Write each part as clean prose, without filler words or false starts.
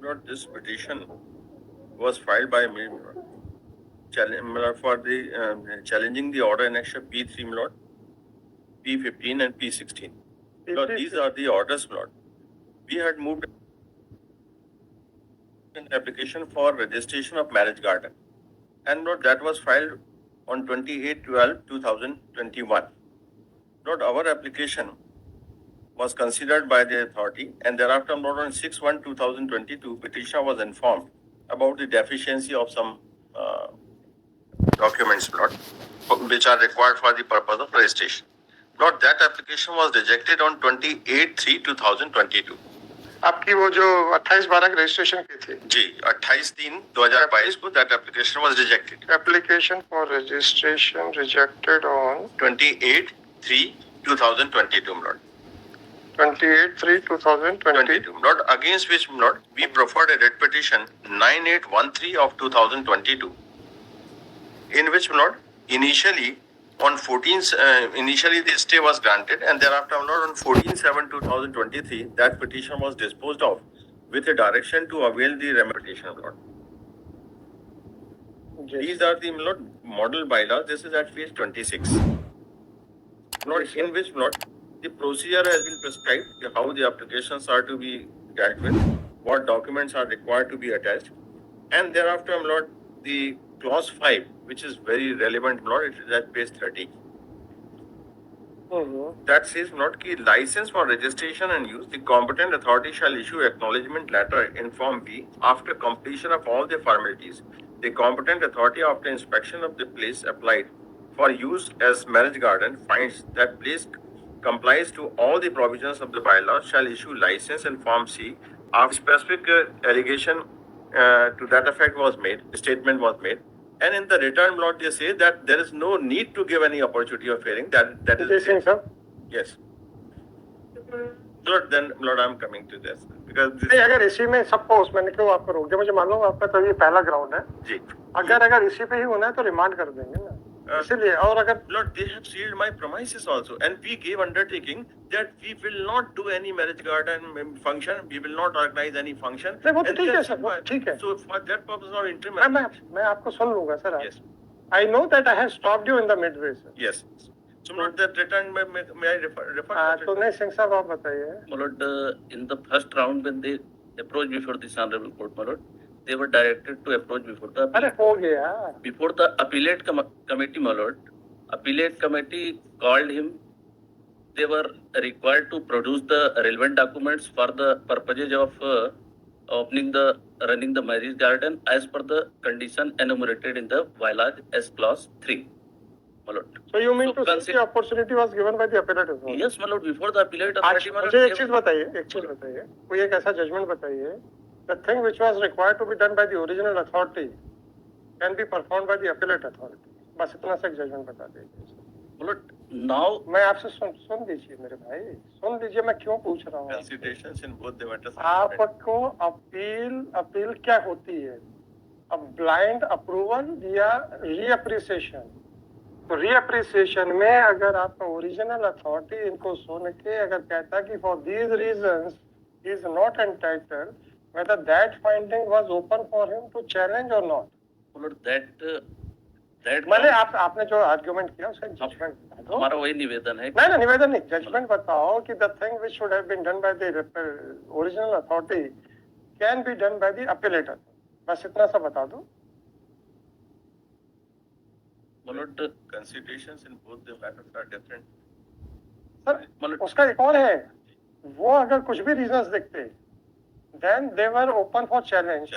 Lord, this petition was filed by me, Lord, for the challenging the order annexure P3, my Lord, P15 and P16. Lord, these are the orders, my Lord. We had moved an application for registration of marriage garden, and Lord, that was filed on 28/12/2021. Lord, our application was considered by the authority, and thereafter, Lord, on 6/1/2022, petitioner was informed about the deficiency of some documents, Lord, which are required for the purpose of registration. Lord, that application was rejected on 28/3/2022. आपकी वो जो 28/12 registration की थी जी 28/3/2022 को that application was rejected. Application for registration rejected on 28/3/2022, Lord. 28/3/2022. Lord, against which, Lord, we preferred a writ petition 9813 of 2022, in which, Lord, initially on 14th, initially the stay was granted, and thereafter, Lord, on 14/7/2023, that petition was disposed of with a direction to avail the remediation, Lord. Yes. These are the, Lord, model bylaws. This is at page 26. Lord, Yes, in which, Lord, the procedure has been prescribed, how the applications are to be dealt with, what documents are required to be attached, and thereafter, Lord, the clause 5, which is very relevant, Lord, it is at page 30. That says, Lord, ki license for registration and use, the competent authority shall issue acknowledgement letter in Form B after completion of all the formalities. The competent authority, after inspection of the place applied for use as marriage garden, finds that place complies to all the provisions of the bylaws, shall issue license in Form C. After specific allegation to that effect was made, statement was made, and in the return, Lord, they say that there is no need to give any opportunity of hearing. That is. Yes, sir. Yes. Lord, then, Lord, I'm coming to this because this, नहीं, अगर इसी में suppose मैंने क्यों आपको रोक दिया, मुझे मालूम आपका तो ये पहला ग्राउंड है जी, अगर इसी पे ही होना है तो रिमांड कर देंगे ना इसीलिए और अगर Lord, they have sealed my premises also, and we gave undertaking that we will not do any marriage garden function, we will not organize any function. नहीं वो तो And ठीक है that's सर, वो why- ठीक है So for that purpose of interim. मैं आपको सुन लूंगा sir. Yes. I know that I have stopped you in the midway, sir. Yes. So Lord, that return may I refer? तो नहीं सिंह साहब आप बताइए. My Lord, in the first round when they approached before this honorable court, my Lord, they were directed to approach before the अरे हो गया. before the appellate committee, my Lord. Appellate committee called him. They were required to produce the relevant documents for the purposes of running the marriage garden as per the condition enumerated in the bylaws as clause 3. My Lord. So you mean So to say the opportunity was given by the appellate authority? Yes, my Lord. Before the appellate authority, my Lord. मुझे एक चीज बताइए, कोई एक ऐसा judgement बताइए, the thing which was required to be done by the original authority can be performed by the appellate authority. बस इतना सा जजमेंट बता दीजिए. My Lord, now मैं आपसे सुन दीजिए मेरे भाई, सुन दीजिए मैं क्यों पूछ रहा हूँ. Considerations in both the matters. आपको अपील क्या होती है? अब ब्लाइंड अप्रूवल या रीअप्रिसिएशन? तो रीअप्रिसिएशन में अगर आपका ओरिजिनल अथॉरिटी इनको सुन के अगर कहता कि for these reasons he is not entitled, whether that finding was open for him to challenge or not? my Lord, that मैंने आपने जो आर्गुमेंट किया उसका जजमेंट बता दो. हमारा वही निवेदन है. नहीं निवेदन नहीं, जजमेंट बताओ कि the thing which should have been done by the original authority can be done by the appellate authority. बस इतना सा बता दो. My Lord, Considerations in both the matters are different. Sir उसका एक और है, वो अगर कुछ भी रीजंस दिखते then they were open for challenge.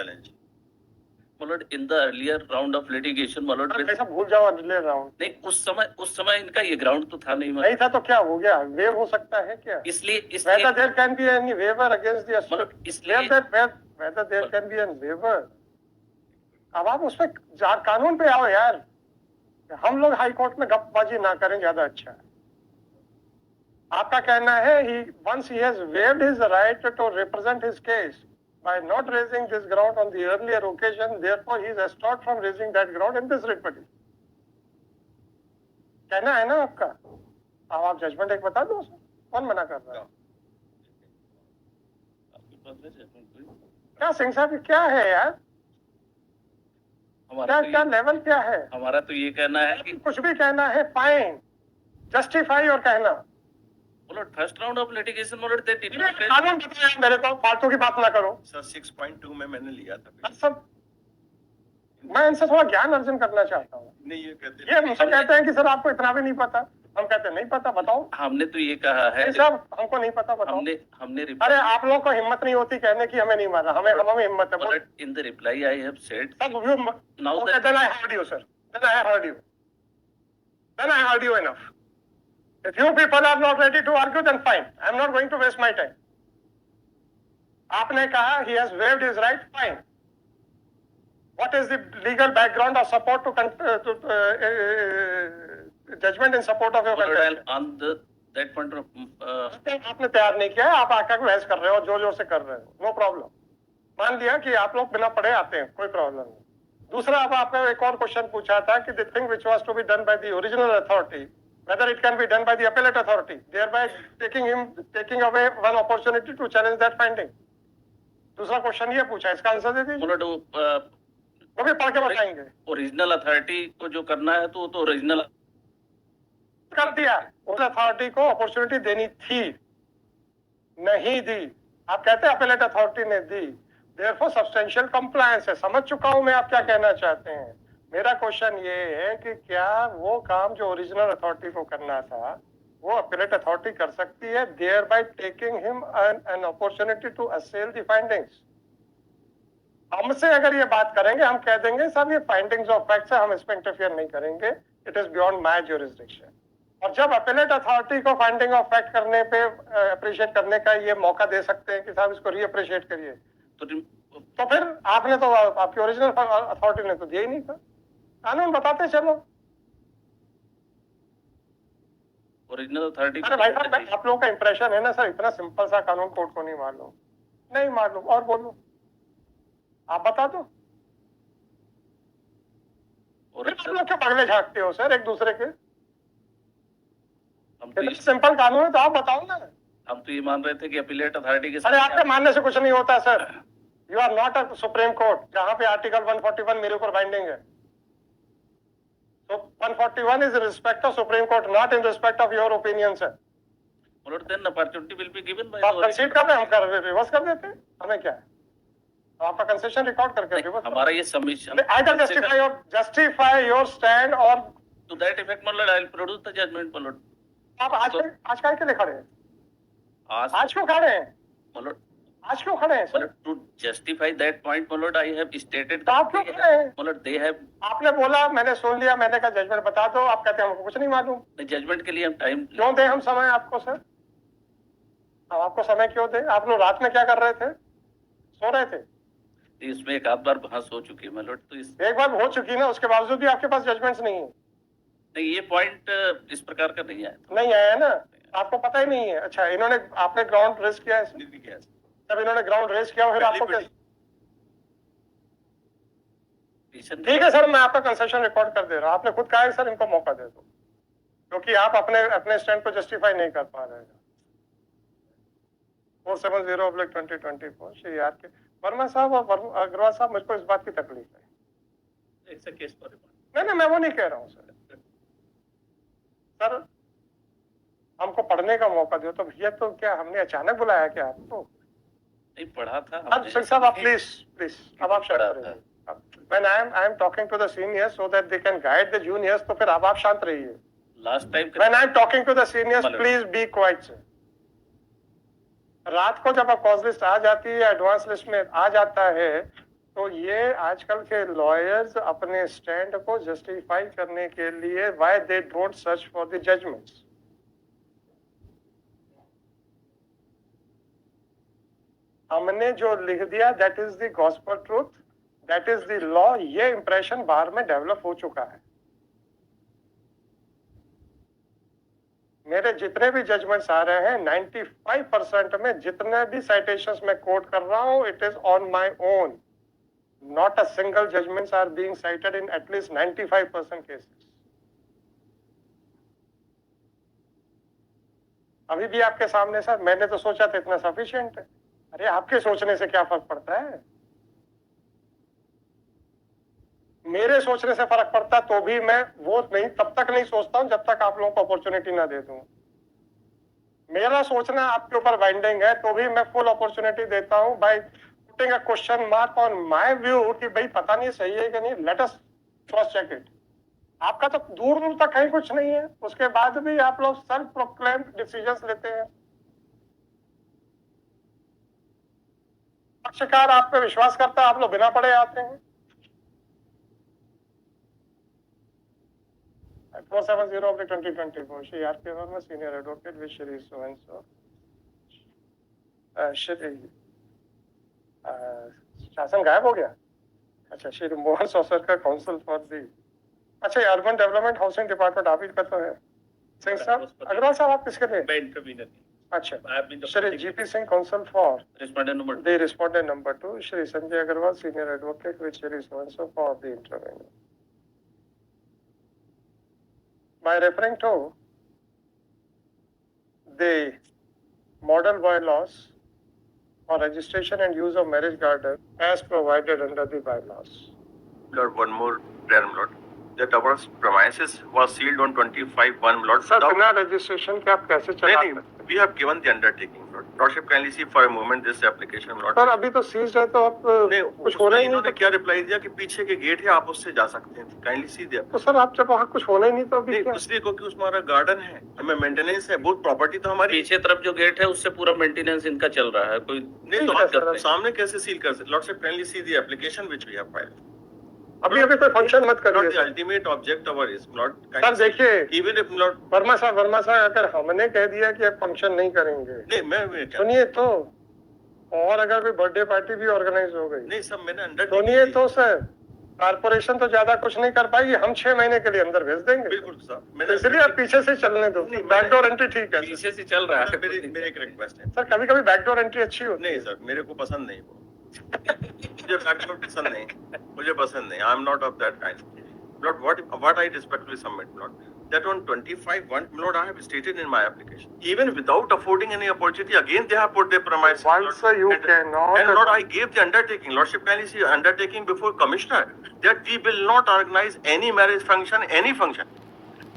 my Lord, in the earlier round of litigation, my Lord, ऐसा भूल जाओ अगले राउंड. नहीं उस समय इनका ये ग्राउंड तो था नहीं. नहीं था तो क्या हो गया? वेव हो सकता है क्या? इसलिए whether there can be any waiver against the मतलब इसलिए whether there can be any waiver. अब आप उस पे कानून पे आओ यार. हम लोग हाई कोर्ट में गपबाजी ना करें, ज्यादा अच्छा है. आपका कहना है once he has waived his right to represent his case by not raising this ground on the earlier occasion, therefore he is stopped from raising that ground in this writ petition. कहना है ना आपका? अब आप judgement एक बता दो, कौन मना कर रहा है? क्या सिंह साहब, क्या है यार, हमारा क्या तो लेवल क्या है? हमारा तो ये कहना है कि कुछ भी कहना है फाइन, जस्टिफाई और कहना। फर्स्ट राउंड ऑफ लिटिगेशन मोलट दे डिड नॉट कानून बताया मेरे को, फालतू की बात ना करो सर 6.2 में मैंने लिया था। सब। मैं इनसे थोड़ा ज्ञान अर्जन करना चाहता हूँ। नहीं, ये कहते ये मुझसे कहते हैं कि सर आपको इतना भी नहीं पता। हम कहते हैं नहीं पता, बताओ। हमने तो ये कहा है साहब हमको नहीं पता, बताओ। हमने अरे आप लोगों को हिम्मत नहीं होती कहने की हमें नहीं माना, हमें हिम्मत है। In the reply I have said Now then I heard you, sir. Then I heard you. Then I heard you enough. If you people are not ready to argue, then fine. I'm not going to waste my time. आपने कहा he has waived his right, fine. What is the legal background or support to judgment in support of your contention? On that point of आपने तैयार नहीं किया, आप आकर बहस कर रहे हो, जोर जोर से कर रहे हो, नो प्रॉब्लम। मान लिया कि आप लोग बिना पढ़े आते हैं, कोई प्रॉब्लम नहीं। दूसरा, अब आपने एक और क्वेश्चन पूछा था कि the thing which was to be done by the original authority, whether it can be done by the appellate authority, thereby taking away one opportunity to challenge that finding. दूसरा क्वेश्चन ये पूछा, इसका answer दे दीजिए। वो भी पढ़ के बताएंगे। ओरिजिनल अथॉरिटी को जो करना है तो ओरिजिनल कर दिया। उस अथॉरिटी को अपॉर्चुनिटी देनी थी, नहीं दी। आप कहते हैं अपीलेट अथॉरिटी ने दी, देयरफॉर सब्सटेंशियल कंप्लायंस है। समझ चुका हूं मैं आप क्या कहना चाहते हैं। मेरा क्वेश्चन ये है कि क्या वो काम जो ओरिजिनल अथॉरिटी को करना था वो अपीलेट अथॉरिटी कर सकती है, thereby taking him an opportunity to assail the findings. हमसे अगर ये बात करेंगे, हम कह देंगे साहब ये फाइंडिंग्स ऑफ फैक्ट्स है, हम इसमें इंटरफियर नहीं करेंगे, it is beyond my jurisdiction. और जब अपीलेट अथॉरिटी को फाइंडिंग ऑफ फैक्ट करने पे अप्रिशिएट करने का ये मौका दे सकते हैं कि साहब इसको रीअप्रिशिएट करिए, तो फिर आपने तो, आपकी ओरिजिनल अथॉरिटी ने तो दिया ही नहीं था। कानून बताते चलो। Original authority. अरे भाई साहब, आप लोगों का इंप्रेशन है ना सर, इतना सिंपल सा कानून कोर्ट को नहीं मालूम, नहीं मालूम। और बोलो, आप बता दो। आप लोग क्यों पगले झांकते हो सर एक दूसरे के? सिंपल कानून है तो आप बताओ ना। हम तो ये मान रहे थे कि अपीलेट अथॉरिटी के। अरे आपके मानने से कुछ नहीं होता sir. You are not a Supreme Court जहां पे आर्टिकल 141 मेरे ऊपर बाइंडिंग है। So 141 is in respect of Supreme Court, not in respect of your opinion, sir. Well, then opportunity will be given by. आप कंसीड कर रहे हैं, हम कर रहे, रिवर्स कर देते हैं, हमें क्या है? आपका कंसेशन रिकॉर्ड करके रिवर्स। हमारा ये submission. Either justify your stand or to that effect, my lord, I will produce the judgment, my lord. आप आज काय के लिए खड़े हैं? आज क्यों खड़े हैं? My lord, आज क्यों खड़े हैं sir? to justify that point, my lord, I have stated. आप क्यों खड़े हैं? My lord, they have. आपने बोला, मैंने सुन लिया, मैंने कहा जजमेंट बता दो, आप कहते हैं हमको कुछ नहीं मालूम। जजमेंट के लिए हम टाइम क्यों दें हम समय आपको सर? हम आपको समय क्यों दें? आप लोग रात में क्या कर रहे थे? सो रहे थे? इसमें एक आध बार बहस हो चुकी है, my lord, तो एक बार हो चुकी ना, उसके बावजूद भी आपके पास जजमेंट्स नहीं है। नहीं, ये पॉइंट इस प्रकार का नहीं आया। नहीं आया ना, आपको पता ही नहीं है। अच्छा, इन्होंने, आपने ग्राउंड रेस किया है? जब इन्होंने ग्राउंड रेस किया फिर आपको क्या? ठीक है सर, मैं आपका कंसेशन रिकॉर्ड कर दे रहा हूँ। आपने खुद कहा है सर इनको मौका दे दो, क्योंकि आप अपने स्टैंड को जस्टिफाई नहीं कर पा रहे हैं। 470/2024 श्री आर के वर्मा साहब और अग्रवाल साहब, मुझको इस बात की तकलीफ है। केस पर नहीं, मैं वो नहीं कह रहा हूँ सर। सर हमको पढ़ने का मौका दो। तो भैया, तो क्या हमने अचानक बुलाया क्या आपको? नहीं पढ़ा था। साहब आप प्लीज अब आप शांत रहिए। When I am talking to the seniors so that they can guide the juniors, तो फिर अब आप शांत रहिए। Last time When I am talking to the seniors, please be quiet sir. रात को जब कॉज लिस्ट आ जाती है, एडवांस लिस्ट में आ जाता है, तो ये आजकल के लॉयर्स अपने स्टैंड को जस्टिफाई करने के लिए why they don't search for the judgements. हमने जो लिख दिया that is the gospel truth, that is the law, ये इंप्रेशन बाहर में डेवलप हो चुका है। मेरे जितने भी जजमेंट्स आ रहे हैं 95% में, जितने भी साइटेशंस मैं कोट कर रहा हूं, it is on my own, not a single judgements are being cited in at least 95% cases. अभी भी आपके सामने सर, मैंने तो सोचा था इतना सफिशिएंट है। अरे आपके सोचने से क्या फर्क पड़ता है? मेरे सोचने से फर्क पड़ता तो भी मैं वो नहीं, तब तक नहीं सोचता हूं जब तक आप लोगों को अपॉर्चुनिटी ना दे दूं। मेरा सोचना आपके ऊपर बाइंडिंग है तो भी मैं फुल अपॉर्चुनिटी देता हूं by putting a question mark on my view कि भाई पता नहीं सही है कि नहीं, let us cross check it. आपका तो दूर दूर तक कहीं कुछ नहीं है, उसके बाद भी आप लोग सेल्फ प्रोक्लेम डिसीजंस लेते हैं। पक्षकार आप पे विश्वास करता है, आप लोग बिना पढ़े आते हैं। 470/2024 श्री आर के Verma senior advocate with Shri so and so. Shri शासन गायब हो गया। अच्छा, श्री मोहन सौसर का काउंसिल फॉर दी, अच्छा अर्बन डेवलपमेंट हाउसिंग डिपार्टमेंट आप ही का तो है। सिंह साहब, अग्रवाल साहब आप किसके थे? मैं इंटरवीनर अच्छा, Shri GP Singh counsel for respondent number the respondent number 2 Shri Sanjay Agarwal senior advocate with Shri so and so for the intervention. By referring to the model bylaws for registration and use of marriage garden as provided under the bylaws. Lord, one more prayer, Lord. That our premises was sealed on 25/1, Lord. Sir, without- बिना registration के आप कैसे चला नहीं, सकते? we have given the undertaking, Lord. Lordship, kindly see for a moment this application, Lord. Sir अभी तो seize है तो आप नहीं, कुछ होना ही नहीं। इन्होंने क्या रिप्लाई दिया कि पीछे के गेट है, आप उससे जा सकते हैं। काइंडली सी दिया। तो सर आप जब वहाँ कुछ होना ही नहीं तो अभी नहीं, क्या? इसलिए क्योंकि उसमें हमारा गार्डन है, हमें मेंटेनेंस है, बहुत प्रॉपर्टी तो हमारी पीछे तरफ जो गेट है उससे पूरा मेंटेनेंस इनका चल रहा है, कोई नहीं, तो ठीक है, आप सर, सामने कैसे सील कर सकते? Lordship, kindly see the application which we have filed. अभी कोई फंक्शन मत Not the करिए ultimate object of our is Lord. Sir. देखिए Even if Lord, वर्मा साहब अगर हमने कह दिया कि आप फंक्शन नहीं करेंगे, नहीं मैं सुनिए तो, और अगर कोई बर्थडे पार्टी भी ऑर्गेनाइज हो गई, नहीं सब मैंने अंडर सुनिए तो सर, कारपोरेशन तो ज्यादा कुछ नहीं कर पाएगी, हम 6 महीने के लिए अंदर भेज देंगे। बिल्कुल साहब, तो मैंने इसलिए आप पीछे से चलने दो, नहीं, बैकडोर एंट्री ठीक है पीछे से चल रहा है। मेरी एक रिक्वेस्ट है। सर, कभी कभी बैकडोर एंट्री अच्छी होती है। नहीं सर, मेरे को पसंद नहीं वो। मुझे बैकवर्ड पसंद नहीं, मुझे पसंद नहीं। आई am not of that kind. Lord, what I respectfully submit, Lord, that on 25/1, Lord, I have stated in my application, even without affording any opportunity, again they have put their premises. Once Lord, you and, cannot- And Lord, I gave the undertaking, Lordship, kindly see undertaking before Commissioner, that we will not organize any marriage function, any function.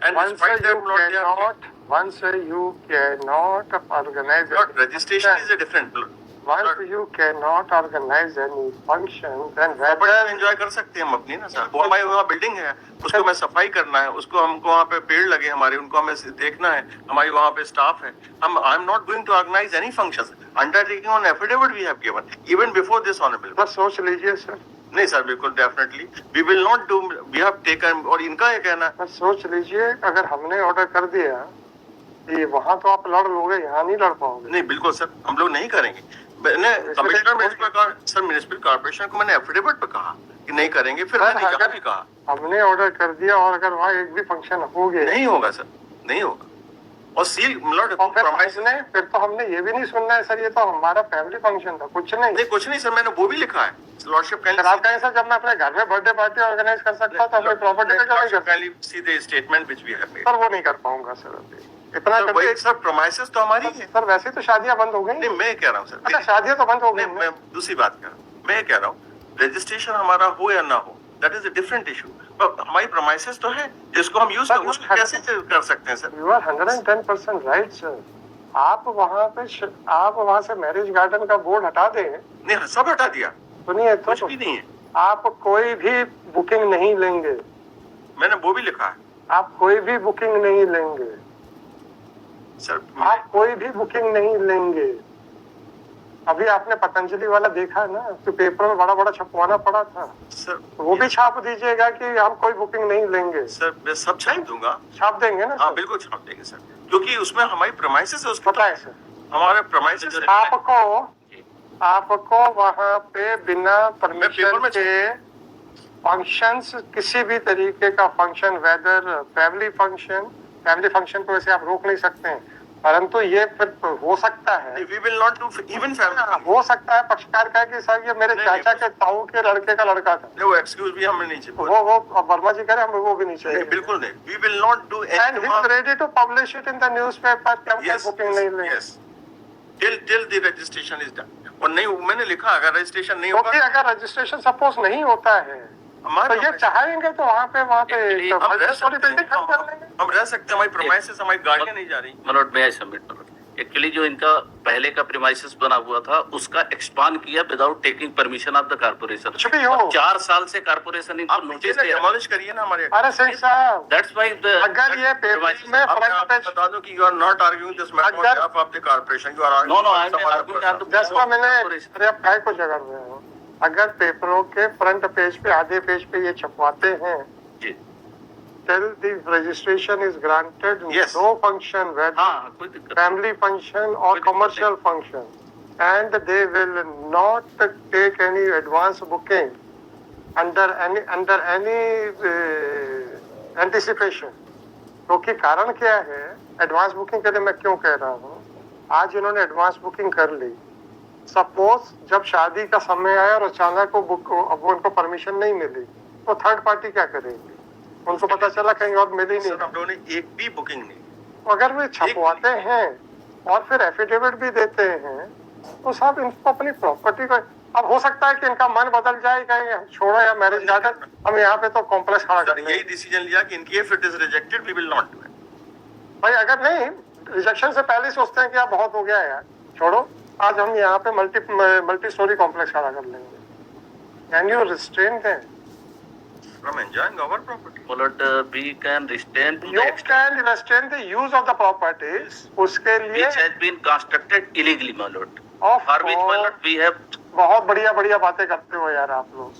And Once despite that, Lord, they have. once you cannot organize Lord, registration is a different. Lord. once you cannot organize any function, then property whether enjoy कर सकते हैं हम अपनी ना sir. वो हमारी वहाँ building है, उसको हमें सफाई करना है, उसको हमको वहाँ पे पेड़ लगे हमारे, उनको हमें देखना है, हमारी वहाँ पे स्टाफ है। हम I am not going to organise any functions. Undertaking on affidavit we have given even before this honourable. बस सोच लीजिए सर, नहीं सर, बिल्कुल definitely we will not do, we have taken. और इनका ये कहना है, बस सोच लीजिए, अगर हमने ऑर्डर कर दिया कि वहाँ तो आप लड़ लोगे, यहाँ नहीं लड़ पाओगे। नहीं बिल्कुल सर, हम लोग नहीं करेंगे। मैंने कमिश्नर म्युनिसिपल का सर, म्युनिसिपल कॉर्पोरेशन को मैंने एफिडेविट पे कहा कि नहीं करेंगे, फिर मैंने यहाँ भी कहा हमने ऑर्डर कर दिया और अगर वहाँ एक भी फंक्शन हो गया, नहीं होगा सर, नहीं होगा। और सील फिर तो हमने ये भी नहीं सुनना है सर, ये तो हमारा फैमिली फंक्शन था, कुछ नहीं। नहीं कुछ नहीं सर, मैंने वो भी लिखा है। लॉर्डशिप सर आप कहें सर, जब मैं अपने घर में बर्थडे पार्टी ऑर्गेनाइज कर सकता था, अपनी प्रॉपर्टी का क्यों नहीं कर सकता? सीधे statement which we have made. Sir वो नहीं कर पाऊंगा सर, अभी इतना सर वही सर, प्रोमिसेस तो हमारी है। सर वैसे तो शादियां बंद हो गई। नहीं मैं कह रहा हूँ सर, अच्छा शादियां तो बंद हो गई। नहीं मैं दूसरी बात कह रहा हूँ। मैं कह रहा हूँ रजिस्ट्रेशन हमारा हो या ना हो, that is a different issue. पर हमारी प्रोमिसेस तो है जिसको हम यूज कर, उसको कैसे कर सकते हैं sir? You are 110% right sir. आप वहाँ से मैरिज गार्डन का बोर्ड हटा दें। नहीं सब हटा दिया, सुनिए तो, कुछ भी नहीं है। आप कोई भी बुकिंग नहीं लेंगे। मैंने वो भी लिखा है आप कोई भी बुकिंग नहीं लेंगे सर। आप कोई भी बुकिंग नहीं लेंगे। अभी आपने पतंजलि वाला देखा ना, तो पेपर में बड़ा बड़ा छपवाना पड़ा था सर, वो भी छाप दीजिएगा कि हम कोई बुकिंग नहीं लेंगे। सर मैं सब छाप दूंगा। छाप देंगे ना? हाँ बिल्कुल छाप देंगे सर, क्योंकि उसमें हमारी प्रोमिसेस है, उसको पता है सर। हमारे प्रोमिसेस आपको वहाँ पे बिना परमिशन पेपर में के फंक्शंस, किसी भी तरीके का फंक्शन, वेदर फैमिली फंक्शन को वैसे आप रोक नहीं सकते हैं, परंतु ये फिर हो सकता है, we will not do even family. हो सकता है पक्षकार कहे कि सर ये मेरे चाचा के ताऊ के लड़के का लड़का था, वो एक्सक्यूज भी हमें नहीं चाहिए। वो वर्मा जी कह रहे हैं, हमें वो भी नहीं चाहिए। बिल्कुल नहीं, we will not do and he is ready to publish it in the newspaper कि हम कोई बुकिंग नहीं लेंगे। till the registration is done। और नहीं, मैंने लिखा अगर रजिस्ट्रेशन नहीं होगा क्योंकि अगर रजिस्ट्रेशन सपोज नहीं होता है तो ये चाहेंगे तो वहाँ पे Actually, तो हम रह मल्टी-स्टोरी सकते बिल्डिंग खड़ी कर लेंगे। हैं, हम रह सकते हैं, हमारी प्रोमाइसेस, हमारी गाड़ियां नहीं जा रही। मलोट में आई सबमिट एक्चुअली जो इनका पहले का प्रीमाइसेस बना हुआ था उसका एक्सपांड किया without taking permission of the corporation. कुछ भी हो। 4 साल से कारपोरेशन इनको आप नोटिस नोटिस दे रहा है। डेमोलिश करिए ना हमारे। अरे सिंह साहब, दैट्स व्हाई द अगर ये पेपर में अब फ्रंट आप पेज बता दो कि you are not arguing this matter on अगर- behalf of the corporation, you are no no I am some other arguing person. On the 10वां मिनट, अरे आप काय को जगह रहे हो? अगर पेपरों के फ्रंट पेज पे आधे पेज पे ये छपवाते हैं जी till the registration is granted, Yes. no function, whether हाँ कोई दिक्कत family function or कोई दिक्कत commercial function, and they will not take any advance booking under any anticipation. क्योंकि कारण क्या है, एडवांस बुकिंग के लिए मैं क्यों कह रहा हूँ, आज इन्होंने एडवांस बुकिंग कर ली, सपोज जब शादी का समय आया और अचानक अब उनको परमिशन नहीं मिली तो थर्ड पार्टी क्या करेगी? उनको पता चला कहीं और मिली नहीं। सर हम लोगों ने एक भी बुकिंग नहीं। अगर वे छपवाते हैं और फिर एफिडेविट भी देते हैं तो साहब इनको अपनी प्रॉपर्टी को, अब हो सकता है कि इनका मन बदल जाए, कहीं छोड़ो या मैरिज गार्डन, हम यहाँ पे तो कॉम्प्लेक्स खड़ा कर यही डिसीजन लिया कि इनकी if it is rejected we will not do it. भाई अगर नहीं, रिजेक्शन से पहले ही सोचते हैं कि अब बहुत हो गया है यार, छोड़ो, आज हम यहाँ पे मल्टी स्टोरी कॉम्प्लेक्स खड़ा कर लेंगे। Can you restrain them from enjoying our property? Milord we can restrain to you the can restrain the use of the properties, उसके लिए which has been constructed illegally Malout Of for which course. Malout we have बहुत बढ़िया बढ़िया बातें करते हो यार आप लोग,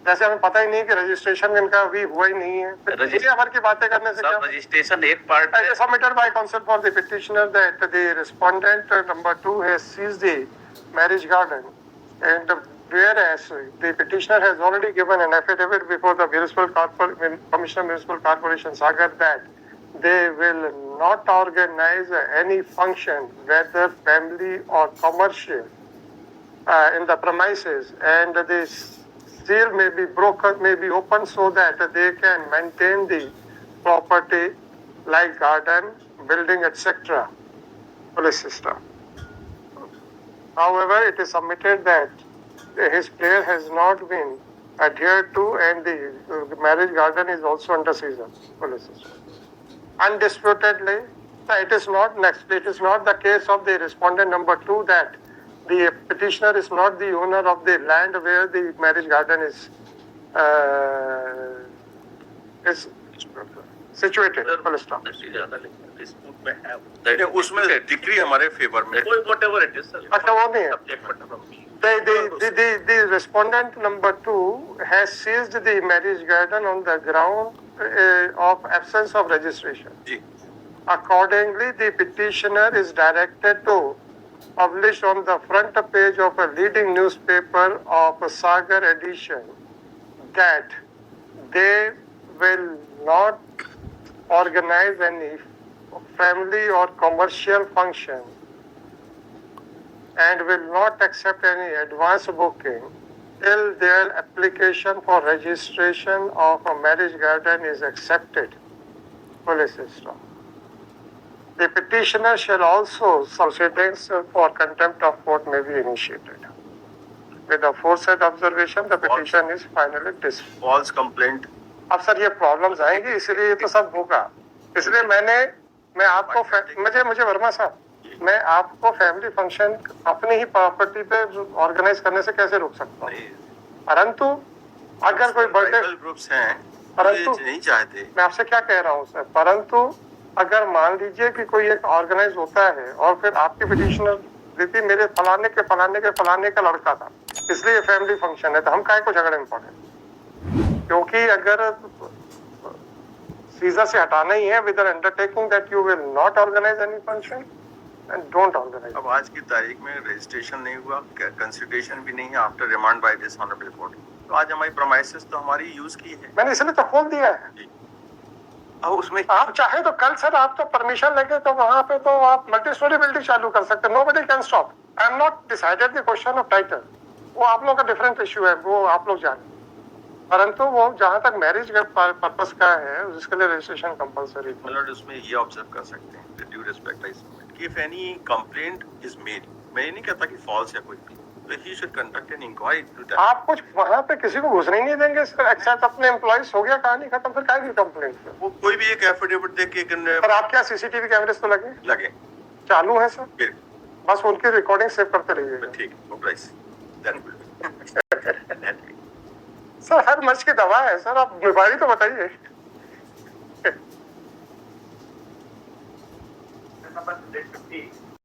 जैसे हमें पता ही नहीं कि रजिस्ट्रेशन इनका अभी हुआ ही नहीं है, फिर दुनिया भर की बातें करने से क्या? सब रजिस्ट्रेशन एक part As submitted by counsel for the petitioner that the respondent number 2 has seized the marriage garden, and whereas the petitioner has already given an affidavit before the Commissioner Municipal Corporation Sagar that they will not organize any function, whether family or commercial, in the premises, and the seal may be broken, may be opened so that they can maintain the property like garden, building, etc. Police system. However, it is submitted that his prayer has not been adhered to, and the marriage garden is also under seizure. Police system. Undisputedly, it is not the case of the respondent number 2 that the petitioner is not the owner of the land where the marriage garden is situated. Full stop. dispute may have नहीं, उसमें degree हमारे favour में। whatever it is sir. अच्छा वो नहीं है। Subject matter from me. The respondent number 2 has seized the marriage garden on the ground of absence of registration. जी Accordingly, the petitioner is directed to publish on the front page of a leading newspaper of Sagar edition that they will not organize any family or commercial function and will not accept any advance booking till their application for registration of a marriage garden is accepted. Police system. The petitioner shall also proceedings for contempt of court may be initiated. With the aforesaid observation, the petition is finally dismissed. False complaint. अब sir ये problems आएंगी, इसलिए ये तो सब होगा। इसलिए मैं आपको मुझे वर्मा साहब, मैं आपको फैमिली फंक्शन अपनी ही प्रॉपर्टी पे ऑर्गेनाइज करने से कैसे रोक सकता हूँ? परंतु अगर कोई बर्थडे ग्रुप्स हैं परंतु नहीं चाहते। मैं आपसे क्या कह रहा हूँ सर, परंतु अगर मान लीजिए कि कोई एक ऑर्गेनाइज होता है और फिर आपकी पिटिशनर दीदी मेरे फलाने के लड़का था, इसलिए फैमिली फंक्शन है, तो हम काहे को झगड़े में पड़े? क्योंकि अगर सीजा से हटाना ही है with an undertaking that you will not organise any function and don't organise. अब आज की तारीख में रजिस्ट्रेशन नहीं हुआ, कंसिडरेशन भी नहीं है after remand by this honourable court, तो आज हमारी प्रोमाइसेस तो हमारी यूज की है। मैंने इसलिए तो खोल दिया है। अब उसमें आप चाहे तो कल सर आप तो परमिशन लेके तो वहां पे तो आप मल्टी स्टोरी बिल्डिंग चालू कर सकते हैं। Nobody can stop. I am not decided the question of title, वो आप लोगों का डिफरेंट इश्यू है, वो आप लोग जाने। परंतु वो जहां तक मैरिज के पर्पस का है उसके लिए रजिस्ट्रेशन कंपलसरी। उसमें ये ऑब्जर्व कर सकते हैं, with due respect I submit कि if any complaint is made मैं ये नहीं कहता कि फॉल्स है कोई भी, तो he should conduct an inquiry to आप कुछ वहां पे किसी को घुसने ही नहीं देंगे सर, एक्सेप्ट अपने एम्प्लॉइज, हो गया कहानी खत्म, फिर क्या की कंप्लेंट? वो कोई भी एक एफिडेविट दे के पर आप क्या सीसीटीवी कैमरे तो लगे लगे चालू है सर? फिर बस उनकी रिकॉर्डिंग सेव करते रहिए ठीक प्राइस दैट विल सर। हर मर्ज की दवा है सर, आप बीमारी तो बताइए। Number 150.